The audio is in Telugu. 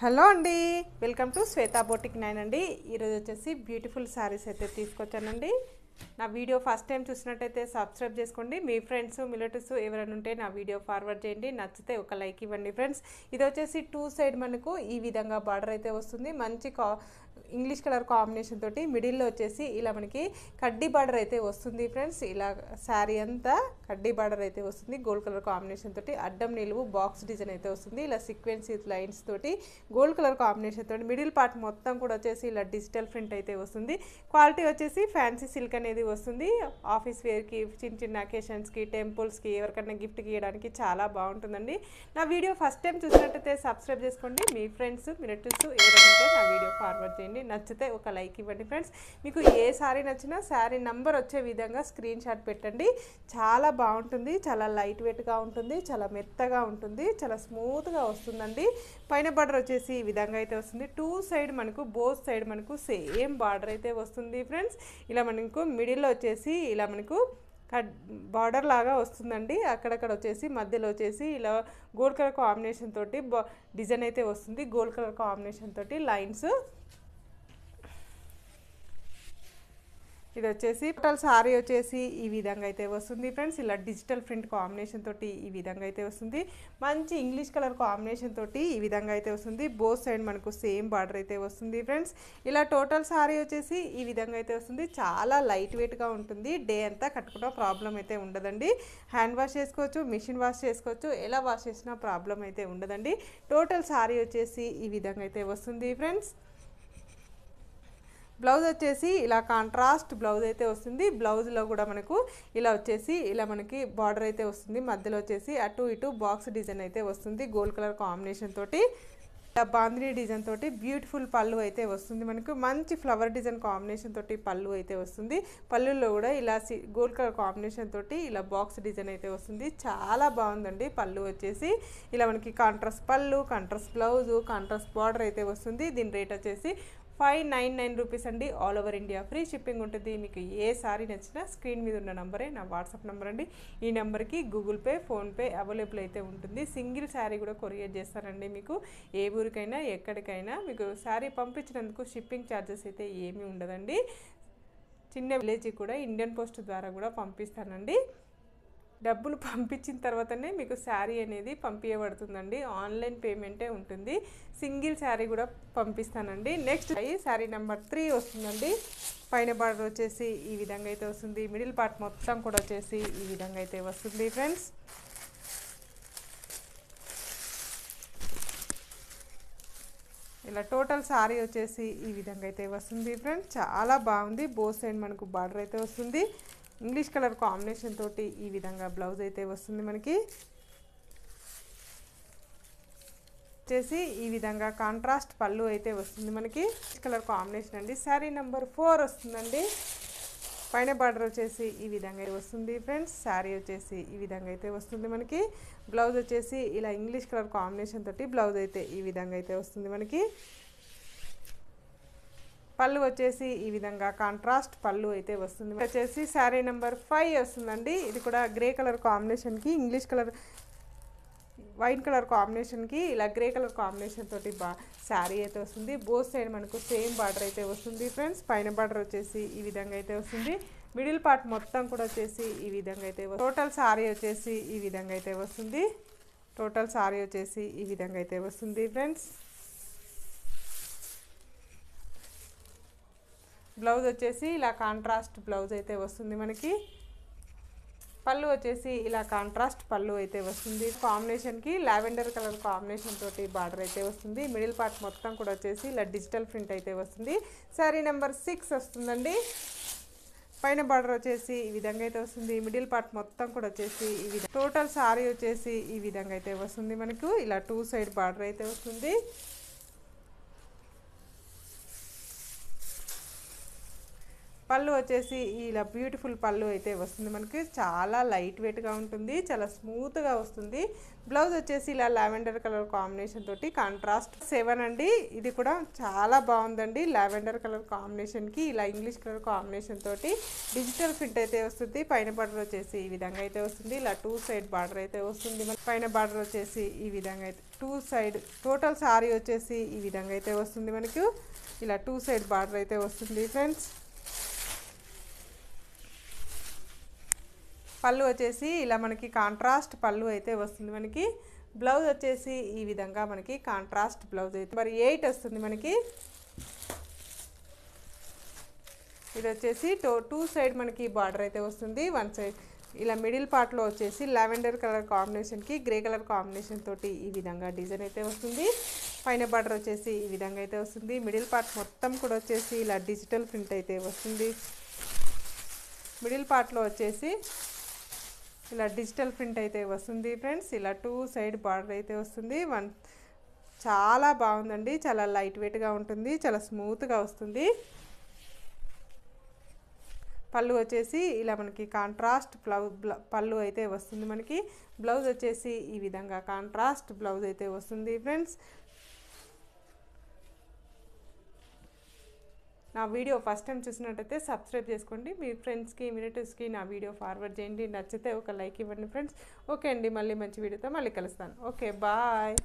హలో అండి, వెల్కమ్ టు శ్వేతా బోటిక్ 9 అండి. ఈరోజు వచ్చేసి బ్యూటిఫుల్ శారీస్ అయితే తీసుకొచ్చానండి. నా వీడియో ఫస్ట్ టైం చూసినట్టయితే సబ్స్క్రైబ్ చేసుకోండి. మీ ఫ్రెండ్స్ రిలేటివ్స్ ఎవరైనా ఉంటే నా వీడియో ఫార్వర్డ్ చేయండి. నచ్చితే ఒక లైక్ ఇవ్వండి ఫ్రెండ్స్. ఇది వచ్చేసి 2 సైడ్ మనకు ఈ విధంగా బార్డర్ అయితే వస్తుంది. మంచి ఇంగ్లీష్ కలర్ కాంబినేషన్ తోటి మిడిల్లో వచ్చేసి ఇలా మనకి కడ్డీ బార్డర్ అయితే వస్తుంది ఫ్రెండ్స్. ఇలా శారీ అంతా కడ్డీ బార్డర్ అయితే వస్తుంది. గోల్డ్ కలర్ కాంబినేషన్ తోటి అడ్డం నిలువు బాక్స్ డిజైన్ అయితే వస్తుంది. ఇలా సీక్వెన్స్ లైన్స్ తోటి గోల్డ్ కలర్ కాంబినేషన్ తోటి మిడిల్ పార్ట్ మొత్తం కూడా వచ్చేసి ఇలా డిజిటల్ ప్రింట్ అయితే వస్తుంది. క్వాలిటీ వచ్చేసి ఫ్యాన్సీ సిల్క్ అనేది వస్తుంది. ఆఫీస్ వేర్కి, చిన్న చిన్న అకేషన్స్కి, టెంపుల్స్కి, ఎవరికైనా గిఫ్ట్కి ఇవ్వడానికి చాలా బాగుంటుందండి. నా వీడియో ఫస్ట్ టైం చూసినట్టయితే సబ్స్క్రైబ్ చేసుకోండి. మీ ఫ్రెండ్స్ రిలేటివ్స్ ఎవరైనా ఉంటే నా వీడియో ఫార్వర్డ్ చేయండి. నచ్చితే ఒక లైక్ ఇవ్వండి ఫ్రెండ్స్. మీకు ఏ శారీ నచ్చినా శారీ నంబర్ వచ్చే విధంగా స్క్రీన్ షాట్ పెట్టండి. చాలా బాగుంటుంది, చాలా లైట్ వెయిట్గా ఉంటుంది, చాలా మెత్తగా ఉంటుంది, చాలా స్మూత్గా వస్తుందండి. పైన బార్డర్ వచ్చేసి ఈ విధంగా అయితే వస్తుంది. 2 సైడ్ మనకు బోత్ సైడ్ మనకు సేమ్ బార్డర్ అయితే వస్తుంది ఫ్రెండ్స్. ఇలా మనకు మిడిల్లో వచ్చేసి ఇలా మనకు బార్డర్ లాగా వస్తుందండి. అక్కడక్కడ వచ్చేసి మధ్యలో వచ్చేసి ఇలా గోల్డ్ కలర్ కాంబినేషన్ తోటి డిజైన్ అయితే వస్తుంది. గోల్డ్ కలర్ కాంబినేషన్ తోటి లైన్స్. ఇది వచ్చేసి టోటల్ సారీ వచ్చేసి ఈ విధంగా అయితే వస్తుంది ఫ్రెండ్స్. ఇలా డిజిటల్ ప్రింట్ కాంబినేషన్ తోటి ఈ విధంగా అయితే వస్తుంది. మంచి ఇంగ్లీష్ కలర్ కాంబినేషన్ తోటి ఈ విధంగా అయితే వస్తుంది. బోత్ సైడ్ మనకు సేమ్ బార్డర్ అయితే వస్తుంది ఫ్రెండ్స్. ఇలా టోటల్ సారీ వచ్చేసి ఈ విధంగా అయితే వస్తుంది. చాలా లైట్ వెయిట్గా ఉంటుంది. డే అంతా కట్టుకోవడం ప్రాబ్లం అయితే ఉండదండి. హ్యాండ్ వాష్ చేసుకోవచ్చు, మిషన్ వాష్ చేసుకోవచ్చు, ఎలా వాష్ చేసినా ప్రాబ్లం అయితే ఉండదండి. టోటల్ సారీ వచ్చేసి ఈ విధంగా అయితే వస్తుంది ఫ్రెండ్స్. బ్లౌజ్ వచ్చేసి ఇలా కాంట్రాస్ట్ బ్లౌజ్ అయితే వస్తుంది. బ్లౌజ్లో కూడా మనకు ఇలా వచ్చేసి ఇలా మనకి బార్డర్ అయితే వస్తుంది. మధ్యలో వచ్చేసి అటు ఇటు బాక్స్ డిజైన్ అయితే వస్తుంది. గోల్డ్ కలర్ కాంబినేషన్ తోటి ఇలా బాందిని డిజైన్ తోటి బ్యూటిఫుల్ పళ్ళు అయితే వస్తుంది. మనకు మంచి ఫ్లవర్ డిజైన్ కాంబినేషన్ తోటి పళ్ళు అయితే వస్తుంది. పళ్ళుల్లో కూడా ఇలా గోల్డ్ కలర్ కాంబినేషన్ తోటి ఇలా బాక్స్ డిజైన్ అయితే వస్తుంది. చాలా బాగుందండి. పళ్ళు వచ్చేసి ఇలా మనకి కాంట్రాస్ట్ పళ్ళు, కాంట్రాస్ట్ బ్లౌజు, కాంట్రాస్ట్ బార్డర్ అయితే వస్తుంది. దీని రేట్ వచ్చేసి 599 రూపీస్ అండి. All over India free shipping ఉంటుంది. మీకు ఏ సారీ నచ్చినా స్క్రీన్ మీద ఉన్న నంబరే నా వాట్సాప్ నెంబర్ అండి. ఈ నెంబర్కి గూగుల్ పే, ఫోన్పే అవైలబుల్ అయితే ఉంటుంది. సింగిల్ శారీ కూడా కొరియర్ చేస్తారండి. మీకు ఏ ఊరికైనా ఎక్కడికైనా మీకు శారీ పంపించినందుకు షిప్పింగ్ ఛార్జెస్ అయితే ఏమీ ఉండదండి. చిన్న విలేజ్కి కూడా ఇండియన్ పోస్ట్ ద్వారా కూడా పంపిస్తానండి. డబ్బులు పంపించిన తర్వాతనే మీకు శారీ అనేది పంపించబడుతుందండి. ఆన్లైన్ పేమెంటే ఉంటుంది. సింగిల్ శారీ కూడా పంపిస్తానండి. నెక్స్ట్ శారీ నెంబర్ 3 వస్తుందండి. పైన బార్డర్ వచ్చేసి ఈ విధంగా అయితే వస్తుంది. మిడిల్ పార్ట్ మొత్తం కూడా వచ్చేసి ఈ విధంగా అయితే వస్తుంది ఫ్రెండ్స్. ఇలా టోటల్ శారీ వచ్చేసి ఈ విధంగా అయితే వస్తుంది ఫ్రెండ్స్. చాలా బాగుంది. బోత్ సైడ్ మనకు బార్డర్ అయితే వస్తుంది. ఇంగ్లీష్ కలర్ కాంబినేషన్ తోటి ఈ విధంగా బ్లౌజ్ అయితే వస్తుంది. మనకి వచ్చేసి ఈ విధంగా కాంట్రాస్ట్ పళ్ళు అయితే వస్తుంది. మనకి కలర్ కాంబినేషన్ అండి. శారీ నెంబర్ 4 వస్తుందండి. పైన బార్డర్ వచ్చేసి ఈ విధంగా వస్తుంది ఫ్రెండ్స్. శారీ వచ్చేసి ఈ విధంగా అయితే వస్తుంది. మనకి బ్లౌజ్ వచ్చేసి ఇలా ఇంగ్లీష్ కలర్ కాంబినేషన్ తోటి బ్లౌజ్ అయితే ఈ విధంగా అయితే వస్తుంది. మనకి పళ్ళు వచ్చేసి ఈ విధంగా కాంట్రాస్ట్ పళ్ళు అయితే వస్తుంది. వచ్చేసి శారీ నెంబర్ 5 వస్తుందండి. ఇది కూడా గ్రే కలర్ కాంబినేషన్కి ఇంగ్లీష్ కలర్ వైట్ కలర్ కాంబినేషన్కి ఇలా గ్రే కలర్ కాంబినేషన్ తోటి శారీ అయితే వస్తుంది. బోత్ సైడ్ మనకు సేమ్ బార్డర్ అయితే వస్తుంది ఫ్రెండ్స్. పైన బార్డర్ వచ్చేసి ఈ విధంగా అయితే వస్తుంది. మిడిల్ పార్ట్ మొత్తం కూడా వచ్చేసి ఈ విధంగా అయితే టోటల్ శారీ వచ్చేసి ఈ విధంగా అయితే వస్తుంది. టోటల్ శారీ వచ్చేసి ఈ విధంగా అయితే వస్తుంది ఫ్రెండ్స్. బ్లౌజ్ వచ్చేసి ఇలా కాంట్రాస్ట్ బ్లౌజ్ అయితే వస్తుంది. మనకి పళ్ళు వచ్చేసి ఇలా కాంట్రాస్ట్ పళ్ళు అయితే వస్తుంది. కాంబినేషన్కి లావెండర్ కలర్ కాంబినేషన్ తోటి బార్డర్ అయితే వస్తుంది. మిడిల్ పార్ట్ మొత్తం కూడా వచ్చేసి ఇలా డిజిటల్ ప్రింట్ అయితే వస్తుంది. శారీ నెంబర్ 6 వస్తుందండి. పైన బార్డర్ వచ్చేసి ఈ విధంగా అయితే వస్తుంది. మిడిల్ పార్ట్ మొత్తం కూడా వచ్చేసి ఈ విధంగా టోటల్ శారీ వచ్చేసి ఈ విధంగా అయితే వస్తుంది. మనకు ఇలా 2 సైడ్ బార్డర్ అయితే వస్తుంది. పళ్ళు వచ్చేసి ఇలా బ్యూటిఫుల్ పళ్ళు అయితే వస్తుంది మనకి. చాలా లైట్ వెయిట్గా ఉంటుంది, చాలా స్మూత్గా వస్తుంది. బ్లౌజ్ వచ్చేసి ఇలా లావెండర్ కలర్ కాంబినేషన్ తోటి కాంట్రాస్ట్ 7 అండి. ఇది కూడా చాలా బాగుందండి. లావెండర్ కలర్ కాంబినేషన్కి ఇలా ఇంగ్లీష్ కలర్ కాంబినేషన్ తోటి డిజిటల్ ప్రింట్ అయితే వస్తుంది. పైన బార్డర్ వచ్చేసి ఈ విధంగా అయితే వస్తుంది. ఇలా 2 సైడ్ బార్డర్ అయితే వస్తుంది. పైన బార్డర్ వచ్చేసి ఈ విధంగా అయితే 2 సైడ్ టోటల్ సారీ వచ్చేసి ఈ విధంగా అయితే వస్తుంది మనకు. ఇలా 2 సైడ్ బార్డర్ అయితే వస్తుంది ఫ్రెండ్స్. పళ్ళు వచ్చేసి ఇలా మనకి కాంట్రాస్ట్ పళ్ళు అయితే వస్తుంది మనకి. బ్లౌజ్ వచ్చేసి ఈ విధంగా మనకి కాంట్రాస్ట్ బ్లౌజ్ అయితే మరి 8 వస్తుంది మనకి. ఇది వచ్చేసి 2 సైడ్ మనకి బార్డర్ అయితే వస్తుంది. 1 సైడ్ ఇలా మిడిల్ పార్ట్లో వచ్చేసి లావెండర్ కలర్ కాంబినేషన్కి గ్రే కలర్ కాంబినేషన్ తోటి ఈ విధంగా డిజైన్ అయితే వస్తుంది. పైన బార్డర్ వచ్చేసి ఈ విధంగా అయితే వస్తుంది. మిడిల్ పార్ట్ మొత్తం కూడా వచ్చేసి ఇలా డిజిటల్ ప్రింట్ అయితే వస్తుంది. మిడిల్ పార్ట్లో వచ్చేసి ఇలా డిజిటల్ ప్రింట్ అయితే వస్తుంది ఫ్రెండ్స్. ఇలా 2 సైడ్ బార్డర్ అయితే వస్తుంది. చాలా బాగుందండి. చాలా లైట్ వెయిట్గా ఉంటుంది, చాలా స్మూత్గా వస్తుంది. పళ్ళు వచ్చేసి ఇలా మనకి కాంట్రాస్ట్ పళ్ళు అయితే వస్తుంది మనకి. బ్లౌజ్ వచ్చేసి ఈ విధంగా కాంట్రాస్ట్ బ్లౌజ్ అయితే వస్తుంది ఫ్రెండ్స్. నా వీడియో ఫస్ట్ టైం చూసినట్టయితే సబ్స్క్రైబ్ చేసుకోండి. మీ ఫ్రెండ్స్కి రిలేటివ్స్కి నా వీడియో ఫార్వర్డ్ చేయండి. నచ్చితే ఒక లైక్ ఇవ్వండి ఫ్రెండ్స్. ఓకే అండి, మళ్ళీ మంచి వీడియోతో మళ్ళీ కలుస్తాను. Okay, bye.